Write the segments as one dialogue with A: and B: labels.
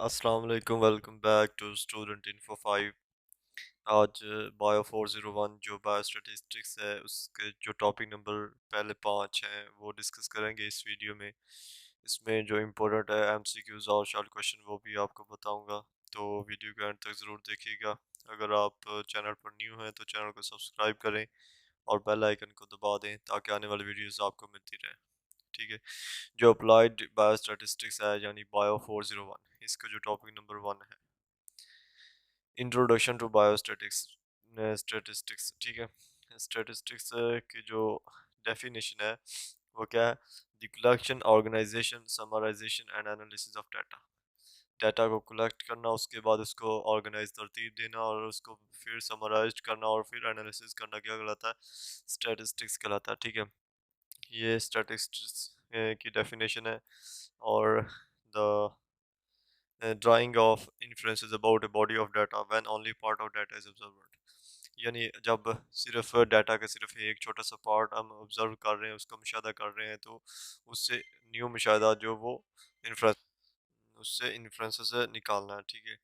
A: अस्सलाम वालेकुम welcome back to student info 5। आज बायो 401 जो बायो स्टैटिस्टिक्स है उसके जो टॉपिक नंबर पहले 5 हैं वो डिस्कस करेंगे इस वीडियो में। इसमें जो इम्पोर्टेंट है एमसीक्यूज और शॉर्ट क्वेश्चन वो भी आपको बताऊंगा, तो वीडियो के एंड तक ज़रूर देखिएगा। अगर आप चैनल पर न्यू हैं तो चैनल को सब्सक्राइब करें और बेल आइकन को दबा दें ताकि आने वाली वीडियोस आपको मिलती रहे। ठीक है, जो अप्लाइड बायो स्टैटिस्टिक्स है यानी बायो 401, इसका जो टॉपिक नंबर 1 है इंट्रोडक्शन टू बायोस्टैटिक्स स्टैटिस्टिक्स। ठीक है, स्टैटिस्टिक्स की जो डेफिनेशन है वो क्या है? The collection, organization, summarization and analysis of data. Data को कलेक्ट करना, उसके बाद उसको ऑर्गेनाइज तरतीब देना और उसको फिर समराइज करना और फिर एनालिसिस करना क्या कहलाता है? स्टैटिस्टिक्स कहलाता है। ठीक है, ये स्टैटिस्टिक्स की डेफिनेशन है। और the drawing of inferences about a body of data when only part of data is observed। यानी जब सिर्फ डाटा का सिर्फ एक छोटा सा पार्ट हम ऑब्जर्व कर रहे हैं, उसका मुशाहिदा कर रहे हैं, तो उससे न्यू मुशाहिदा जो वो इन्फ्रेंस उससे इन्फ्रेंसेस निकालना है। ठीक है,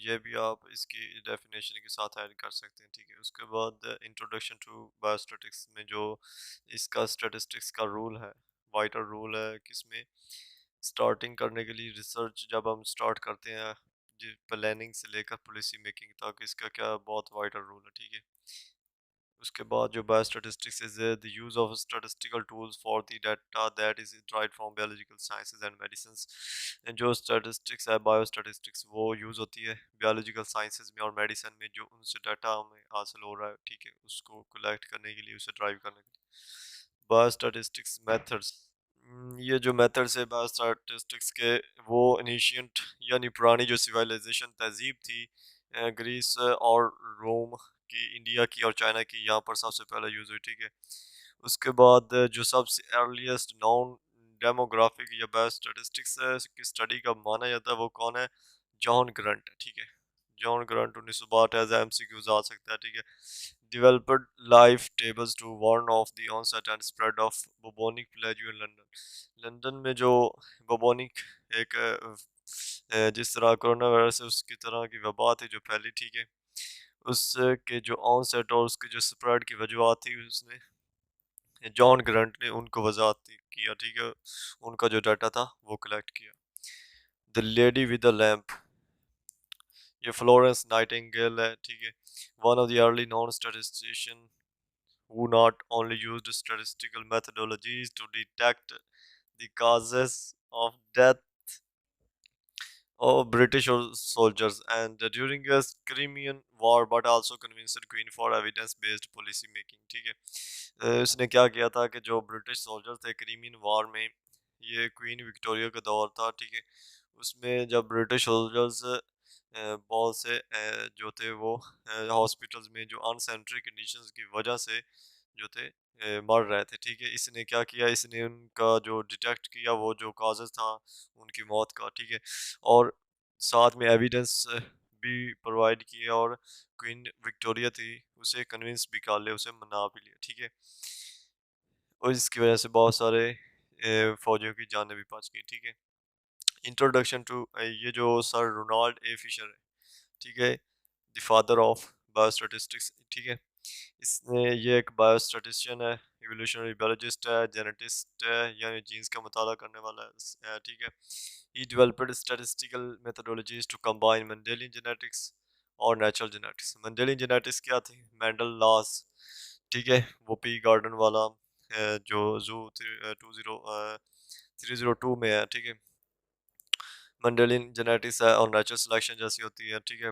A: ये भी आप इसकी डेफिनेशन के साथ ऐड कर सकते हैं। ठीक है, उसके बाद इंट्रोडक्शन टू बायोस्टैटिक्स में जो इसका स्टैटिस्टिक्स का रूल है, वाइटर रूल है किसमें? स्टार्टिंग करने के लिए रिसर्च जब हम स्टार्ट करते हैं, प्लानिंग से लेकर पॉलिसी मेकिंग तक, इसका क्या बहुत वाइडर रूल है। ठीक है, उसके बाद जो biostatistics is the use of statistical tools for the data that is derived from biological sciences and medicine. जो स्टैटिस्टिक्स है बायोस्टैटिस्टिक्स वो यूज होती है बायोलॉजिकल साइंसेज में और मेडिसिन में, जो उनसे डाटा हमें हासिल हो रहा है। ठीक है, उसको कलेक्ट करने के लिए, उसे ड्राइव करने के लिए। बायोस्टैटिस्टिक्स मेथड्स, ये जो मेथड्स है बायोस्टैटिस्टिक्स के, वो एनिशियंट यानी पुरानी जो सिविलाइजेशन तहजीब थी, ग्रीस और रोम की, इंडिया की और चाइना की, यहाँ पर सबसे पहले यूज़ हुई। ठीक है, उसके बाद जो सबसे अर्लीस्ट नॉन डेमोग्राफिक या बायोस्टैटिस्टिक्स की स्टडी का माना जाता है वो कौन है? John grunt. ठीक है, जॉन ग्रंट 1962 एज एमसीक्यूज आ सकता है। ठीक है, developed life tables to warn of the onset and spread of bubonic plague in London. London में जो बबोनिक एक जिस तरह कोरोना वायरस है उसकी तरह की वबा थी जो फैली। ठीक है, उसके जो ऑनसेट और उसकी जो स्प्रेड की वजूहत थी, उसने जॉन ग्रंट ने उनको वजाहत किया। ठीक है, उनका जो डाटा था वो कलेक्ट किया। The lady with the lamp, ये फ्लोरेंस नाइटिंगेल है। ठीक है, one of the early non statistician who not only used statistical methodologies to detect the causes of death of British soldiers and during the Crimean War, but also convinced Queen for evidence-based policy making। ठीक है, इसने क्या किया था कि जो British soldier थे Crimean war में, ये क्वीन विक्टोरिया का दौर था। ठीक है, उसमें जब ब्रिटिश सोल्जर्स बहुत से जो थे वो हॉस्पिटल्स में जो अनसैनिटरी कंडीशंस की वजह से जो थे मर रहे थे। ठीक है, इसने क्या किया, इसने उनका जो डिटेक्ट किया वो जो काजेज था उनकी मौत का। ठीक है, और साथ में एविडेंस भी प्रोवाइड किया और क्वीन विक्टोरिया थी उसे कन्विंस भी कर लिया, उसे मना भी लिया। ठीक है, और इसकी वजह से बहुत सारे फौजियों की जानें भी बच गई। ठीक है, इंट्रोडक्शन टू, ये जो सर रोनाल्ड ए फिशर है, ठीक है, द फादर ऑफ बायोस्टैटिस्टिक्स। ठीक है, इसने, ये एक बायोस्टैटिस्टिशियन है, इवोल्यूशनरी बायोलॉजिस्ट है, जेनेटिस्ट है, यानी जीन्स का मुताला करने वाला है। ठीक है, he developed statistical methodologies to combine Mendelian genetics और नेचुरल जेनेटिक्स। मेंडेलियन जेनेटिक्स क्या थी? Mendel laws. ठीक है, वो पी गार्डन वाला जो जू 302 में है। ठीक है, मेंडेलियन जेनेटिक्स है और नेचुरल सिलेक्शन जैसी होती है। ठीक है,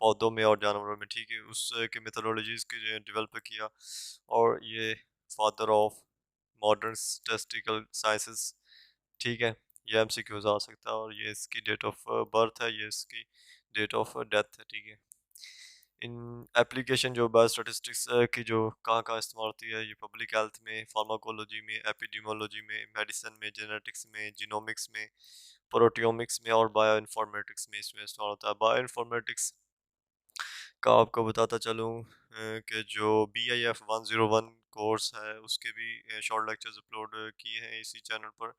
A: पौधों में और जानवरों में। ठीक है, उसके मेथोडोलॉजीज की डेवलप किया और ये father of modern statistical sciences. ठीक है, ये एमसीक्यूज आ सकता है और ये इसकी डेट ऑफ बर्थ है, ये इसकी डेट ऑफ डेथ है। ठीक है, इन एप्लीकेशन जो बायो स्टैटिस्टिक्स की जो कहाँ कहाँ इस्तेमाल होती है, ये पब्लिक हेल्थ में, फार्माकोलॉजी में, एपिडेमियोलॉजी में, मेडिसिन में, जेनेटिक्स में, जीनोमिक्स में, प्रोटियोमिक्स में और बायो इन्फॉर्मेटिक्स में इसमें इस्तेमाल होता है। बायो इन्फॉर्मेटिक्स का आपको बताता चलूँ कि जो BIF 101 कोर्स है उसके भी शॉर्ट लेक्चर्स अपलोड किए हैं इसी चैनल पर।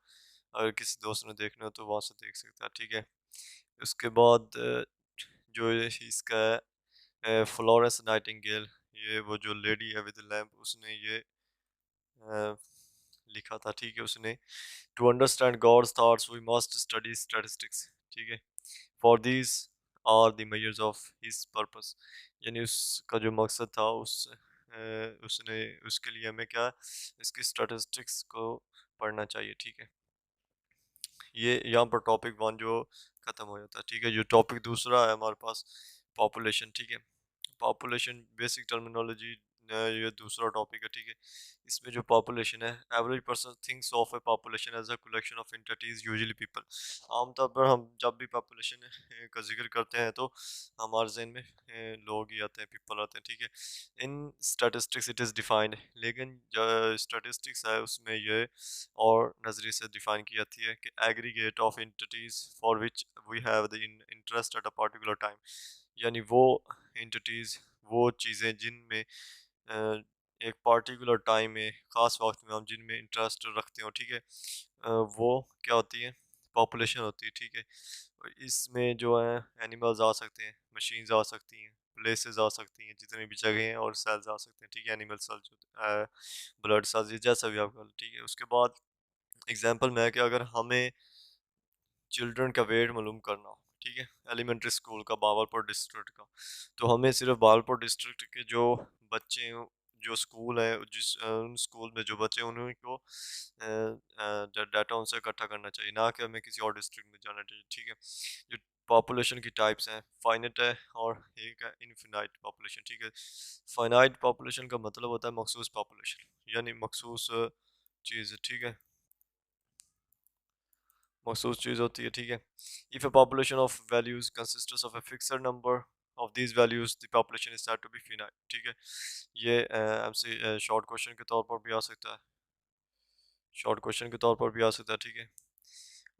A: अगर किसी दोस्त ने देखना हो तो वहाँ से देख सकता है। ठीक है, उसके बाद जो ये इसका है फ्लोरेंस नाइटिंगेल, ये वो जो लेडी है विद लैम्प, उसने ये अ, लिखा था, ठीक है। उसने to understand God's thoughts we must study statistics, ठीक है। For these are the measures of his purpose, यानी उसका जो मकसद था उसने उसके लिए हमें क्या इसकी स्टैटिस्टिक्स को पढ़ना चाहिए, ठीक है। ये यहाँ पर टॉपिक वन जो ख़त्म हो जाता है, ठीक है। जो टॉपिक दूसरा है हमारे पास पॉपुलेशन, ठीक है। पॉपुलेशन बेसिक टर्मिनोलॉजी, ये दूसरा टॉपिक है, ठीक है। इसमें जो पॉपुलेशन है, average person thinks of a population as a collection of entities usually people. आमतौर पर हम जब भी पॉपुलेशन का जिक्र करते हैं तो हमारे जहन में लोग ही आते हैं, पीपल आते हैं, ठीक है। इन स्टैटिस्टिक्स इट इज़ डिफाइंड, लेकिन जो स्टैटिस्टिक्स है उसमें ये और नज़रिए से डिफाइन की जाती है कि aggregate of entities for which we have the interest at a particular time, यानी वो एंटिटीज़, वो चीज़ें जिनमें एक पार्टिकुलर टाइम में, ख़ास वक्त में हम जिनमें इंटरेस्ट रखते हो, ठीक है। वो क्या होती है, पॉपुलेशन होती है, ठीक है। और इसमें जो है एनिमल्स आ सकते हैं, मशीन्स आ सकती हैं, प्लेसेस आ सकती हैं, जितनी भी जगह हैं, और सेल्स आ सकते हैं, ठीक है। एनिमल सेल्स जो ब्लड सेल्स, जैसा भी आप कह लो, ठीक है। उसके बाद एग्जांपल में है कि अगर हमें चिल्ड्रन का वेट मालूम करना हो, ठीक है, एलिमेंट्री स्कूल का बावलपुर डिस्ट्रिक्ट का, तो हमें सिर्फ बावलपुर डिस्ट्रिक्ट के जो बच्चे हैं, जो स्कूल है, उन स्कूल में जो बच्चे हैं उन्हीं को डाटा उनसे इकट्ठा करना चाहिए, ना कि हमें किसी और डिस्ट्रिक्ट में जाना चाहिए, ठीक है। जो पॉपुलेशन की टाइप्स हैं, फाइनाइट है और एक है इनफिनाइट पॉपुलेशन, ठीक है। फाइनाइट पॉपुलेशन का मतलब होता है मखसूस पॉपुलेशन, यानी मखसूस चीज़, ठीक है, मखसूस चीज़ होती है, ठीक है। If a population of values consists of a fixed number of these values the population is said to be finite, ठीक है। ये एमसी शॉर्ट क्वेश्चन के तौर पर भी आ सकता है, शॉर्ट क्वेश्चन के तौर पर भी आ सकता है, ठीक है।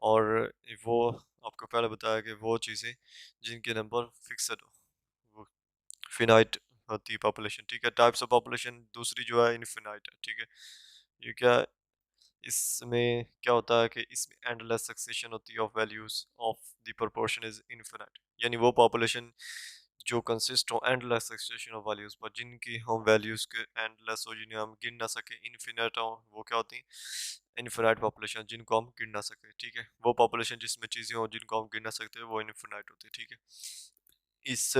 A: और वो आपको पहले बताया कि वो चीज़ें जिनके नंबर फिक्सड हो, वो फिनाइट होती है पॉपुलेशन, ठीक है। टाइप्स ऑफ पॉपुलेशन दूसरी जो है इनफिनाइट है, ठीक है। ये क्या, इसमें क्या होता है कि इसमें एंडलेस सक्सेशन होती है of values of the proportion is infinite, यानी वो पॉपुलेशन जो कंसिस्ट हो एंडलेस सक्सेशन ऑफ वैल्यूज पर, जिनकी हम वैल्यूज के एंडलेस हो, जिन्हें हम गिन ना सके, इनफिनिट हो, वो क्या होती है इनफिनिट पॉपुलेशन, जिनको हम गिन ना सके, ठीक है। वो पॉपुलेशन जिसमें चीज़ें हो जिनको हम गिन ना सकते, वो इनफिनिट होती है, ठीक है। इस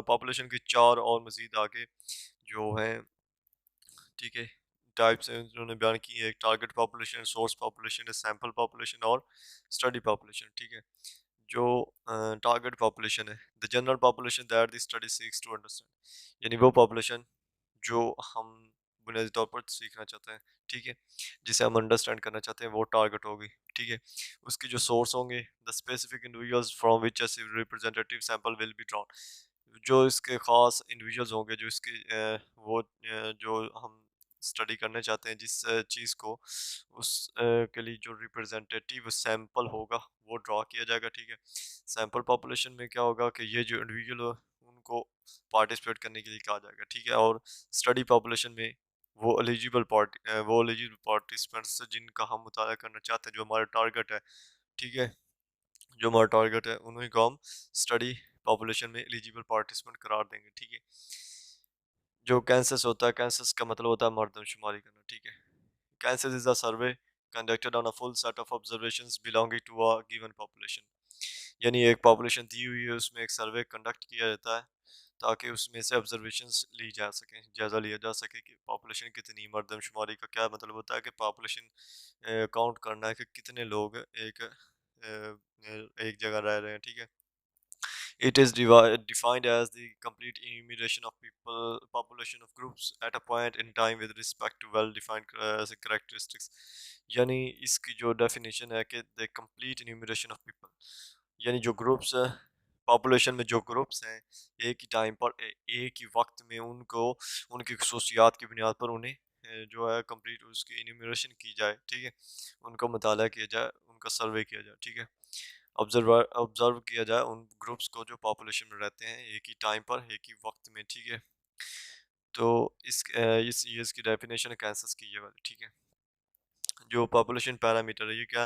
A: पॉपुलेशन की चार और मजीद आगे जो है, ठीक है, टाइप्स हैं उन्होंने बयान की है। एक target population, source population, sample population और स्टडी पॉपुलेशन, ठीक है। जो टारगेट पॉपुलेशन है, the general population that the study seeks to understand, यानी वो पॉपुलेशन जो हम बुनियादी तौर पर सीखना चाहते हैं, ठीक है, जिसे हम अंडरस्टैंड करना चाहते हैं, वो टारगेट होगी, ठीक है। उसके जो सोर्स होंगे, the specific individuals from which a representative sample will be drawn, जो इसके ख़ास इंडिविजुअल्स होंगे, जो इसके जो हम स्टडी करने चाहते हैं, जिस चीज़ को, उस के लिए जो रिप्रेजेंटेटिव सैंपल होगा वो ड्रा किया जाएगा, ठीक है। सैंपल पॉपुलेशन में क्या होगा कि ये जो इंडिविजुअल हो उनको पार्टिसिपेट करने के लिए कहा जाएगा, ठीक है। और स्टडी पॉपुलेशन में वो एलिजिबल पार्टिसिपेंट्स जिनका हम मुताला करना चाहते हैं, जो हमारा टारगेट है, ठीक है, जो हमारा टारगेट है उन्हीं को हम स्टडी पॉपुलेशन में एलिजिबल पार्टिसिपेंट करार देंगे, ठीक है। जो कैंसस होता है, कैंसस का मतलब होता है मर्दमशुमारी करना, ठीक है। Census is a survey conducted on a full set of observations belonging to a given population, यानी एक पॉपुलेशन दी हुई है, उसमें एक सर्वे कंडक्ट किया जाता है ताकि उसमें से ऑब्जर्वेशंस ली जा सकें, जायज़ा लिया जा सके कि पॉपुलेशन कितनी, मर्दमशुमारी का क्या मतलब होता है कि पॉपुलेशन काउंट करना है कि कितने लोग एक जगह रह रहे हैं, ठीक है। It is defined as the complete enumeration of people, population of groups at a point in time with respect to well-defined characteristics. यानी इसकी जो definition है कि the complete enumeration of people, यानी जो groups है, population में जो groups हैं, एक ही time पर एक ही वक्त में उनको उनकी खसूसियात की बुनियाद पर उन्हें जो है complete उसकी enumeration की जाए, ठीक है, उनका मुताला किया जाए, उनका सर्वे किया जाए, ठीक है। ऑब्जर्व किया जाए उन ग्रुप्स को जो पॉपुलेशन में रहते हैं एक ही टाइम पर, एक ही वक्त में, ठीक है। तो इस ये इसकी डेफिनेशन है कैंसस की, ये वाली, ठीक है। जो पॉपुलेशन पैरामीटर है, ये क्या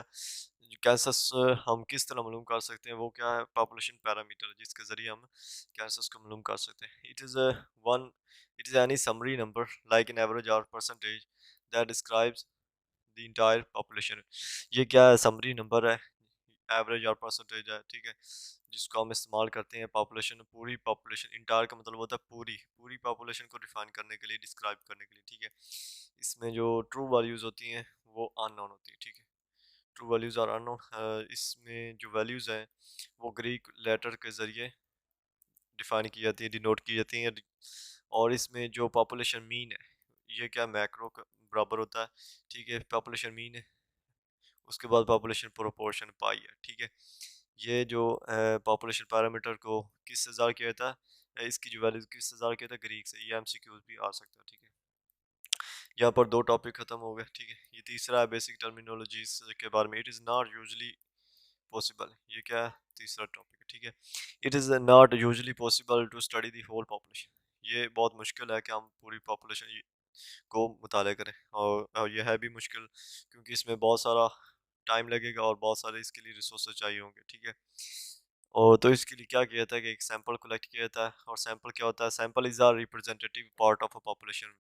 A: कैंसस हम किस तरह मालूम कर सकते हैं, वो क्या है, पॉपुलेशन पैरामीटर जिसके ज़रिए हम कैंसस को मालूम कर सकते हैं। One it is any summary number like an average और percentage that describes the entire population. ये क्या है, समरी नंबर है, एवरेज और परसेंटेज है, ठीक है, जिसको हम इस्तेमाल करते हैं पॉपुलेशन, पूरी पॉपुलेशन, इंटायर का मतलब होता है पूरी पूरी पॉपुलेशन को डिफाइन करने के लिए, डिस्क्राइब करने के लिए, ठीक है। इसमें जो ट्रू वैल्यूज़ होती हैं वो अननोन होती है, ठीक है। ट्रू वैल्यूज़ और अननोन, इसमें जो वैल्यूज़ हैं वो ग्रीक लेटर के ज़रिए डिफाइन की जाती है, डिनोट की जाती हैं। और इसमें जो पॉपुलेशन मीन है, ये क्या मैक्रो का बराबर होता है, ठीक है, पॉपुलेशन मीन है, उसके बाद पॉपुलेशन प्रोपोर्शन पाई है, ठीक है। ये जो पॉपुलेशन पैरामीटर को किस से ज़ाहिर किया जाता है, इसकी जो वैल्यू किस से ज़ाहिर किया जाता है, ग्रीक से। ये एमसीक्यूज भी आ सकता है, ठीक है। यहाँ पर दो टॉपिक खत्म हो गए, ठीक है। ये तीसरा है बेसिक टर्मिनोलॉजीज के बारे में। It is not usually possible, ये क्या है, तीसरा टॉपिक है, ठीक है। It is not usually possible to study the whole population. ये बहुत मुश्किल है कि हम पूरी पॉपुलेशन को मुताला करें, और यह है भी मुश्किल क्योंकि इसमें बहुत सारा टाइम लगेगा और बहुत सारे इसके लिए रिसोर्सेज चाहिए होंगे, ठीक है। और तो इसके लिए क्या किया जाता है कि एक सैंपल कलेक्ट किया जाता है, और सैंपल क्या होता है, sample is are representative part of a population.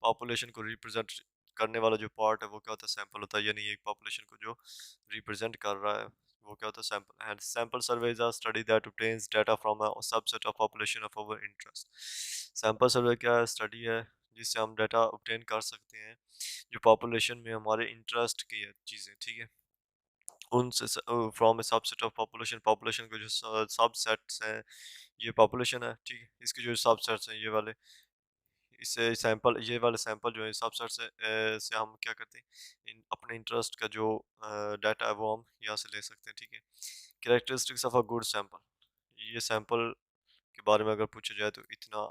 A: Population को रिप्रेजेंट करने वाला जो पार्ट है वो क्या होता है, सैंपल होता है, यानी एक पॉपुलेशन को जो रिप्रेजेंट कर रहा है वो क्या होता है, sample. And sample survey is a study that obtains data from a subset of population of our interest. Sample survey क्या स्टडी है जिससे हम डाटा ऑब्टेन कर सकते हैं जो पॉपुलेशन में हमारे इंटरेस्ट की है चीज़ें, ठीक है, उनसे from A subset of population. Population के जो सबसेट्स हैं, ये पॉपुलेशन है, ठीक है, इसके जो सबसेट्स हैं ये वाले, इससे सैंपल, ये वाले सैंपल जो है सबसेट से हम क्या करते हैं, अपने इंटरेस्ट का जो डाटा है वो हम यहाँ से ले सकते हैं, ठीक है। Characteristics of a good sample, ये सैंपल के बारे में अगर पूछा जाए तो इतना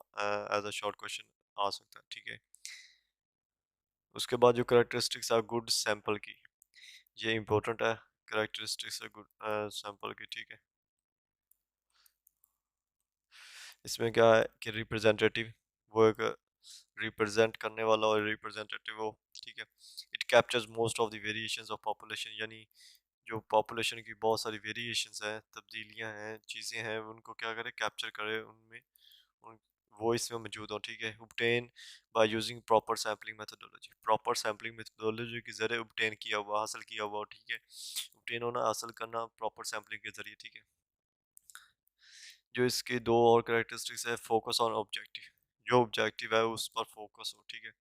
A: एज अ शॉर्ट क्वेश्चन आ सकता है, ठीक है। उसके बाद जो कैरेक्टरिस्टिक्स है गुड सैंपल की, ये इंपॉर्टेंट है, कैरेक्टरिस्टिक्स है गुड सैंपल की, ठीक है। इसमें क्या है कि रिप्रेजेंटेटिव, वो एक रिप्रेजेंट करने वाला और रिप्रेजेंटेटिव हो, ठीक है। It captures most of the variations of population, यानी जो पॉपुलेशन की बहुत सारी वेरिएशंस हैं, तब्दीलियां हैं, चीज़ें हैं, उनको क्या करे, कैप्चर करे, उनमें उन वो इसमें मौजूद हो, ठीक है। obtain by using proper sampling methodology, proper sampling methodology के जरिए obtain किया हुआ, हासिल किया हुआ, ठीक है। obtain होना, हासिल करना प्रॉपर सैम्पलिंग के जरिए, ठीक है। जो इसके दो और कैरेक्टरिस्टिक्स है, फोकस ऑन ऑब्जेक्टिव, जो ऑब्जेक्टिव है उस पर फोकस हो, ठीक है।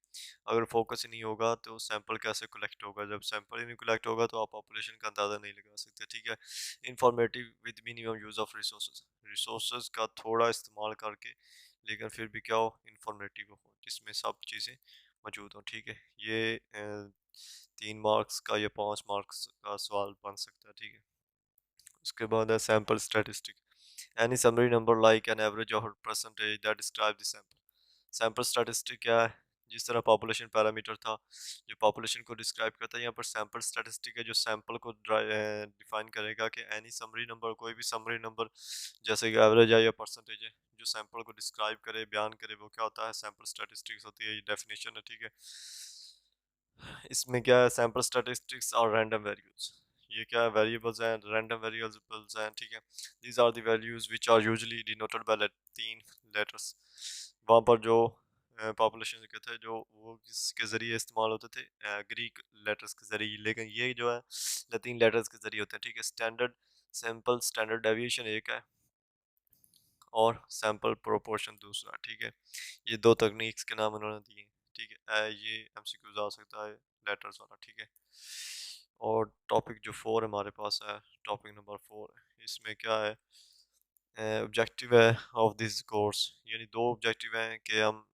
A: अगर फोकस ही नहीं होगा तो सैंपल कैसे कलेक्ट होगा, जब सैंपल ही नहीं कलेक्ट होगा तो आप पॉपुलेशन का अंदाज़ा नहीं लगा सकते, ठीक है। Informative with minimum use of resources, resources का थोड़ा इस्तेमाल करके, लेकिन फिर भी क्या हो, इंफॉर्मेटिव हो, जिसमें सब चीज़ें मौजूद हो, ठीक है। ये 3 मार्क्स का या 5 मार्क्स का सवाल बन सकता है, ठीक है। उसके बाद है sample statistic, any summary number like an average और percentage that describe the sample. Sample statistic क्या है, जिस तरह पॉपुलेशन पैरामीटर था जो पॉपुलेशन को डिस्क्राइब करता है, यहाँ पर सैंपल स्टैटिस्टिक है जो सैंपल को डिफाइन करेगा कि एनी समरी नंबर, कोई भी समरी नंबर जैसे कि एवरेज है या परसेंटेज है, जो सैंपल को डिस्क्राइब करे, बयान करे, वो क्या होता है, सैंपल स्टैटिस्टिक्स होती है, ये डेफिनेशन है, ठीक है। इसमें क्या है, सैंपल स्टैटिस्टिक्स और रैंडम वेरिएबल्स, ये क्या है, वेरिएबल्स हैं, रैंडम वेरिएबल्स हैं, ठीक है। These are the values which are usually denoted by 3 letters. वहाँ पर जो पॉपुलेशन के थे जो वो किसके ज़रिए इस्तेमाल होते थे, ग्रीक लेटर्स के ज़रिए, लेकिन ये जो है लतीन लेटर्स के ज़रिए होते हैं, ठीक है। स्टैंडर्ड सैंपल, स्टैंडर्ड डेविएशन एक है, और सैंपल प्रोपोर्शन दूसरा, ठीक है। ये दो तकनीक्स के नाम उन्होंने दिए हैं, ठीक है। ये एमसीक्यूज आ सकता है लेटर्स वाला, ठीक है। और टॉपिक जो 4 हमारे पास है, टॉपिक नंबर 4, इसमें क्या है, ऑब्जेक्टिव है ऑफ दिस कोर्स, यानी दो ऑब्जेक्टिव हैं कि हम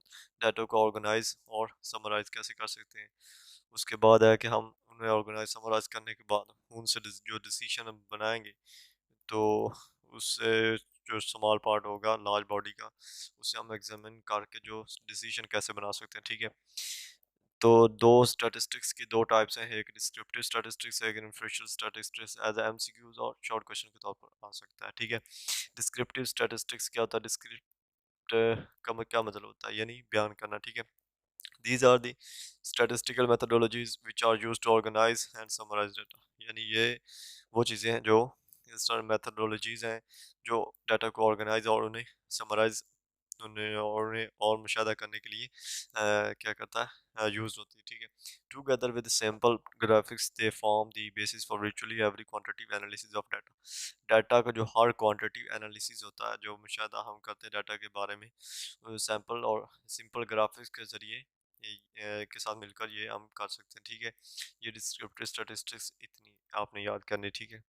A: डाटा को ऑर्गेनाइज और समराइज कैसे कर सकते हैं। उसके बाद है कि हम उन्हें ऑर्गेनाइज समराइज करने के बाद उनसे जो डिसीजन हम बनाएंगे, तो उससे जो स्मॉल पार्ट होगा लार्ज बॉडी का, उसे हम एग्जामिन करके जो डिसीजन कैसे बना सकते हैं, ठीक है। तो दो स्टैटिस्टिक्स की दो टाइप्स हैं, एक डिस्क्रिप्टिव स्टैटिस्टिक्स है, एक इन्फ्रेंशियल स्टैटिस्टिक्स, एज एमसीक्यूज और शॉर्ट क्वेश्चन के तौर पर आ सकता है, ठीक है। डिस्क्रिप्टिव स्टैटिस्टिक्स क्या होता है, डिस्क्रिप्ट का क्या मतलब होता है, यानी बयान करना, ठीक है। These are the statistical methodologies which are used to organize and summarize data. यानी ये वो चीज़ें हैं जो इस तरह methodologies हैं जो डाटा को ऑर्गेनाइज और उन्हें समराइज उन्हें और मुशाहिदा करने के लिए क्या करता है यूज़ होती है, ठीक है। Together with simple graphics they form the basis for virtually every quantitative analysis of data। Data का जो हर क्वांटिटिव एनालिसिस होता है, जो मुशाहिदा हम करते हैं डाटा के बारे में, सैंपल और सिंपल ग्राफिक्स के ज़रिए के साथ मिलकर ये हम कर सकते हैं, ठीक है। ये डिस्क्रिप्टिव स्टैटिस्टिक्स इतनी आपने याद करनी, ठीक है।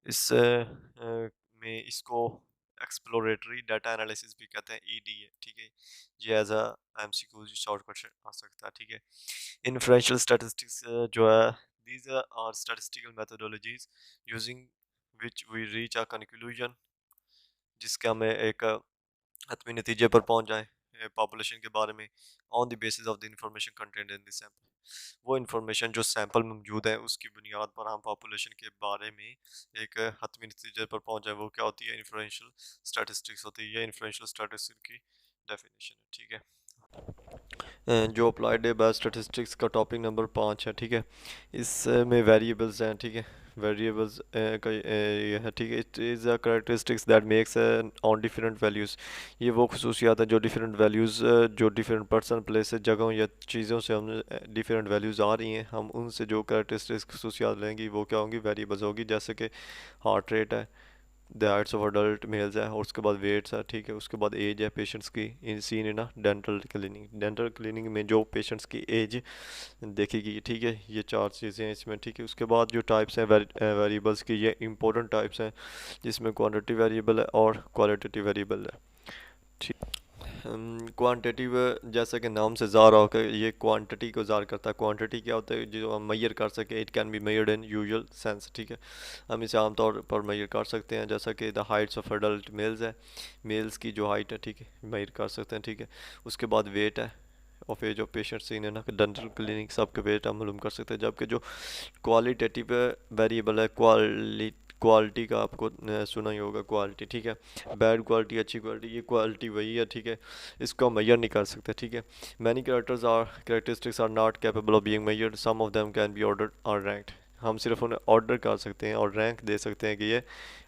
A: इस में इसको एक्सप्लोरेटरी डाटा एनालिसिस भी कहते हैं, EDA, ठीक है। ये as a MCQ short question आ सकता है, ठीक है। इन्फ्रेंशियल स्टैटिस्टिक्स जो है, these are statistical methodologies using which we reach a conclusion, जिसका हमें एक हतमी नतीजे पर पहुंच जाए पॉपुलेशन के बारे में, on the basis of the information content in the sample. वो इंफॉर्मेशन जो सैंपल में मौजूद है उसकी बुनियाद पर हम पॉपुलेशन के बारे में एक हतमी नतीजे पर पहुंच जाए, वो क्या होती है, इन्फ्लुएंशियल स्टैटिस्टिक्स होती है। ये इन्फ्लुएंशियल स्टैटिस्टिक्स की डेफिनेशन है, ठीक है। जो अप्लाइड बाय स्टैटिस्टिक्स का टॉपिक नंबर 5 है, ठीक है। इसमें वेरिएबल्स हैं, ठीक है। वेरिएबल्स का ये है, ठीक है। It is a characteristics that makes on different values. ये वो खसूसियात हैं जो डिफरेंट वैल्यूज़, जो डिफरेंट पर्सन, प्लेस, जगहों या चीज़ों से हम डिफरेंट वैल्यूज़ आ रही हैं, हम उनसे जो करेक्टरिस्टिक्स खसूसियात लेंगी वो क्या होंगी, वेरिएबल्स होगी। जैसे कि हार्ट रेट है, the heights of adult males है, और उसके बाद वेट्स है, ठीक है। उसके बाद एज है पेशेंट्स की, in seen in dental clinic. Dental clinic में जो पेशेंट्स की एज देखेगी, ठीक है। ये 4 चीज़ें हैं इसमें, ठीक है। उसके बाद जो टाइप्स हैं वेरिएबल्स की, ये इंपॉर्टेंट टाइप्स हैं, जिसमें क्वांटिटी वेरिएबल है और क्वालिटेटिव वेरिएबल है, ठीक। क्वांटिटी जैसा कि नाम से ज़ाहिर होकर ये क्वांटिटी को ज़ाहिर करता है। क्वांटिटी क्या होता है, जो हम मेजर कर सके। It can be measured in usual sense, ठीक है। हम इसे आमतौर पर मेजर कर सकते हैं, जैसा कि the heights of adult males है, मेल्स की जो हाइट है, ठीक है, मेजर कर सकते हैं, ठीक है। उसके बाद वेट है of age of patient seen है ना, डेंटल क्लिनिक सबके वेट हम मालूम कर सकते हैं। जबकि जो क्वालिटेटिव वेरिएबल है, क्वालिटी का आपको सुना ही होगा, क्वालिटी, ठीक है। बैड क्वालिटी, अच्छी क्वालिटी, ये क्वालिटी वही है, ठीक है। इसको हम मेजर नहीं कर सकते, ठीक है। Many characteristics are not capable of being measured, some of them can be ordered और रैंक्ड। हम सिर्फ उन्हें ऑर्डर कर सकते हैं और रैंक दे सकते हैं कि ये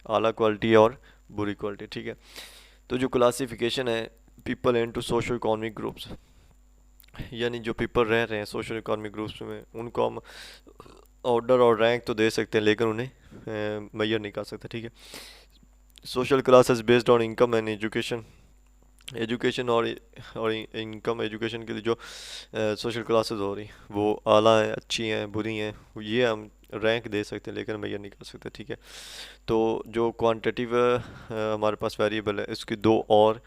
A: आला क्वालिटी और बुरी क्वालिटी, ठीक है। तो जो क्लासिफिकेशन है, people into socio economic groups, यानी जो पीपल रह रहे हैं सोशल इकोनॉमिक ग्रुप्स में, उनको हम ऑर्डर और रैंक तो दे सकते हैं, लेकिन उन्हें मेजर नहीं कर सकते, ठीक है। Social classes based on income and education. Education और इनकम, एजुकेशन के लिए जो सोशल क्लासेस हो रही वो आला हैं, अच्छी हैं, बुरी हैं, ये हम रैंक दे सकते हैं लेकिन मेजर नहीं कर सकते, ठीक है। तो जो क्वांटिटिव हमारे पास वेरिएबल है, इसकी दो और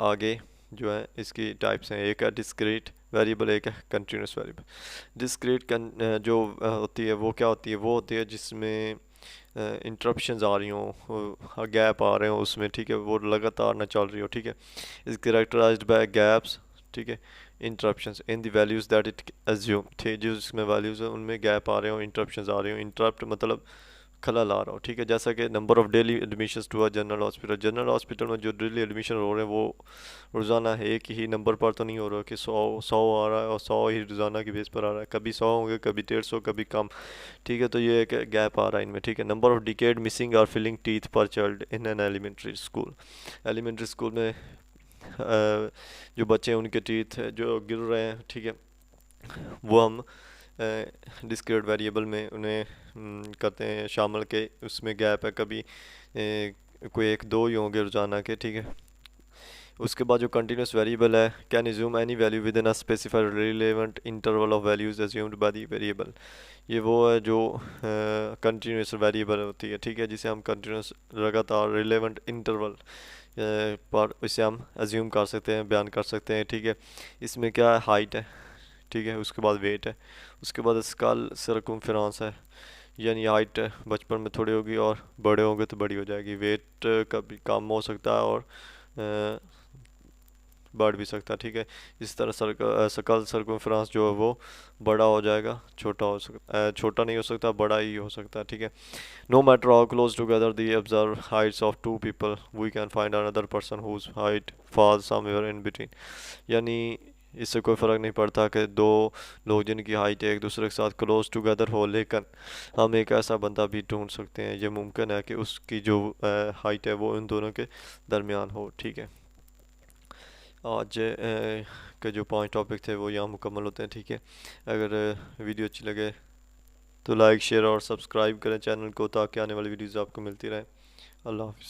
A: आगे जो है इसकी टाइप्स हैं। एक है डिस्क्रीट वेरिएबल, एक है कंटिन्यूस वेरिएबल। डिस्क्रीट जो होती है वो क्या होती है, वो होती है जिसमें इंटरप्शंस आ रही हों, गैप आ रहे हो उसमें, ठीक है, वो लगातार ना चल रही हो, ठीक है। इज कैरेक्टराइज्ड बाय गैप्स, ठीक है, interruptions in the values that it assume, थे जो जिसमें वैल्यूज़ है उनमें गैप आ रहे हो, इंटरप्शंस आ रही हो। इंटरप्ट मतलब खलल आ रहा हो, ठीक है। जैसा कि number of daily admissions to a general hospital, general hospital में जो डेली एडमिशन हो रहे हैं वो रोज़ाना एक ही नंबर पर तो नहीं हो रहा कि 100 आ रहा है और 100 ही रोज़ाना की बेस पर आ रहा है, कभी 100 होंगे, कभी 150, कभी कम, ठीक है। तो ये एक गैप आ रहा है इनमें, ठीक है। नंबर ऑफ डिकेड मिसिंग और filling teeth per child in an elementary school. Elementary school में जो बच्चे हैं उनके टीथ जो गिर रहे हैं, ठीक है, वो हम डिस्क्रीट वेरिएबल में उन्हें करते हैं शामिल के उसमें गैप है, कभी कोई एक दो ही होंगे रोज़ाना के, ठीक है। उसके बाद जो कंटिन्यूस वेरिएबल है, can assume any value with in a specified relevant interval of values assumed by the variable. ये वो है जो कंटिन्यूस वेरिएबल होती है, ठीक है, जिसे हम कंटिन्यूस लगातार रिलेवेंट इंटरवल पर इसे हम एज्यूम कर सकते हैं, बयान कर सकते हैं, ठीक है। इसमें क्या है, हाइट है, ठीक है। उसके बाद वेट है, उसके बाद स्कल सर्कमफेरेंस है, यानी हाइट बचपन में थोड़ी होगी और बड़े होंगे तो बड़ी हो जाएगी। वेट कभी कम हो सकता है और बढ़ भी सकता है, ठीक है। इस तरह सकल सर्कमफेरेंस जो है वो बड़ा हो जाएगा, छोटा हो सकता, छोटा नहीं हो सकता, बड़ा ही हो सकता है, ठीक है। No matter how close together the observed heights of two people we can find another person whose height falls somewhere in between. यानी इससे कोई फ़र्क नहीं पड़ता कि दो लोग जिनकी हाइट एक दूसरे के साथ क्लोज टुगेदर हो, लेकिन हम एक ऐसा बंदा भी ढूंढ सकते हैं, ये मुमकिन है कि उसकी जो हाइट है वो इन दोनों के दरमियान हो। ठीक है, आज के जो 5 टॉपिक थे वो यहाँ मुकम्मल होते हैं। ठीक है, अगर वीडियो अच्छी लगे तो लाइक शेयर और सब्सक्राइब करें चैनल को, ताकि आने वाली वीडियोज़ आपको मिलती रहे। अल्लाह हाफ़िज़।